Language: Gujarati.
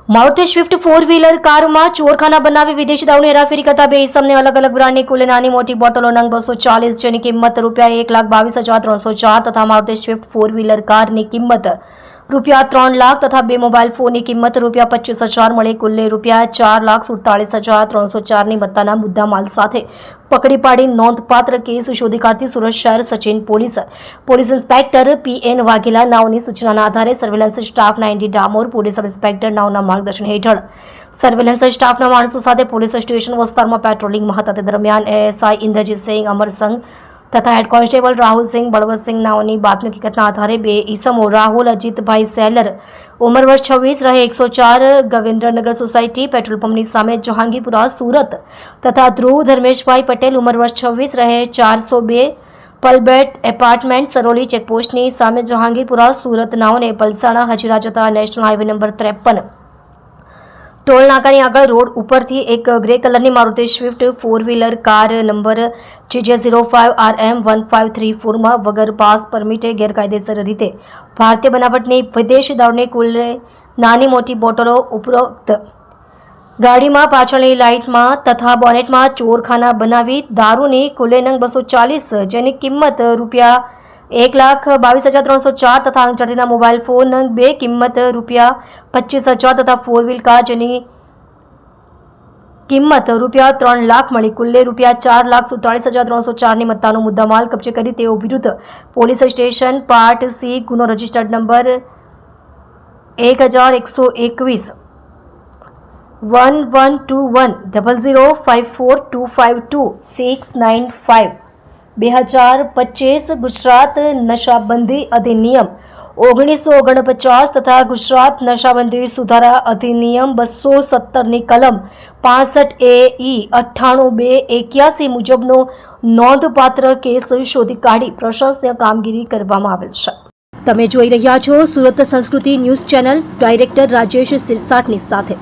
મારુતિ સ્વિફ્ટ 4 વ્હીલર કારમાં ચોરખાના બનાવી વિદેશી દારૂની હેરાફેરી કરતા બે ઇસમને અલગ અલગ બ્રાન્ડની કુલ નાની મોટી બોટલો નંગ 240 જેની કિંમત ₹1,22,304 તથા મારુતિ સ્વિફ્ટ 4 વ્હીલર કારની કિંમત ₹3 લાખ તથા બે મોબાઈલ ફોનની કિંમત ₹25,000 મળી કુલ્લે ₹4,47,304 ની મત્તાના મુદ્દામાલ સાથે પકડી પાડી નોંધપાત્ર કેસ શોધી કાઢતી સુરત શહેર Sachin police inspector PN Vaghela નાઓની સૂચનાના આધારે surveillance staff 90 Damor police sub inspector નાઓના માર્ગદર્શન હેઠળ સર્વેલન્સ સ્ટાફના માણસો સાથે પોલીસ સ્ટેશન વિસ્તારમાં પેટ્રોલિંગમાં હતા. તે દરમિયાન ASI ઇન્દ્રજીતસિંહ અમરસંગ તથા હેડ કોન્સ્ટેબલ રાહુલસિંહ બળવતસિંહ નાઓની બાતમી હકીકતના આધારે બે ઈસમો રાહુલ અજીતભાઈ સેલર ઉંમર વર્ષ 26 રહે 104 ગવિન્દ્રનગર સોસાયટી પેટ્રોલ પંપની સામે જહાંગીરપુરા સુરત તથા ધ્રુવ ધર્મેશભાઈ પટેલ ઉંમર વર્ષ 26 રહે 402 પલબેટ એપાર્ટમેન્ટ સરોલી ચેકપોસ્ટની સામે જહાંગીરપુરા સુરત નાઓને પલસાણા હજીરા જતા નેશનલ હાઈવે નંબર 53 ટોલ નાકાની આગળ રોડ ઉપરથી એક ગ્રે કલરની Maruti Swift 4 wheeler car number JJ05RM1534 માં વગર પાસ પરમિટે ગેરકાયદેસર રીતે ભારતીય બનાવટની વિદેશી દારૂની કુલ નાની મોટી બોટલો ઉપરોક્ત ગાડીમાં પાછળની લાઇટમાં તથા બોનેટમાં ચોરખાના બનાવી દારૂની કુલ નંગ 240 જેની કિંમત ₹1,22,304 તથા અંગચળતીના મોબાઈલ ફોન નંગ 2 કિંમત ₹25,000 તથા 4 વ્હીલ કાર જેની કિંમત ₹3 લાખ મળી કુલ્લે ₹4,47,304 ની મત્તાનો મુદ્દામાલ કબજે કરી તેઓ વિરુદ્ધ પોલીસ સ્ટેશન પાર્ટ C ગુનો રજિસ્ટર્ડ નંબર 1121 11210054252695 2025 ગુજરાત નશાબંધી અધિનિયમ 1949 તથા ગુજરાત નશાબંધી સુધારા અધિનિયમ 217 ની કલમ 65 AE 98/281 મુજબનો નોંધપાત્ર કેસ શોધી કાઢી પ્રશંસનીય કામગીરી કરવામાં આવેલ છે. તમે જોઈ રહ્યા છો સુરત સંસ્કૃતિ ન્યૂઝ ચેનલ ડાયરેક્ટર રાજેશ સિરસાટની સાથે.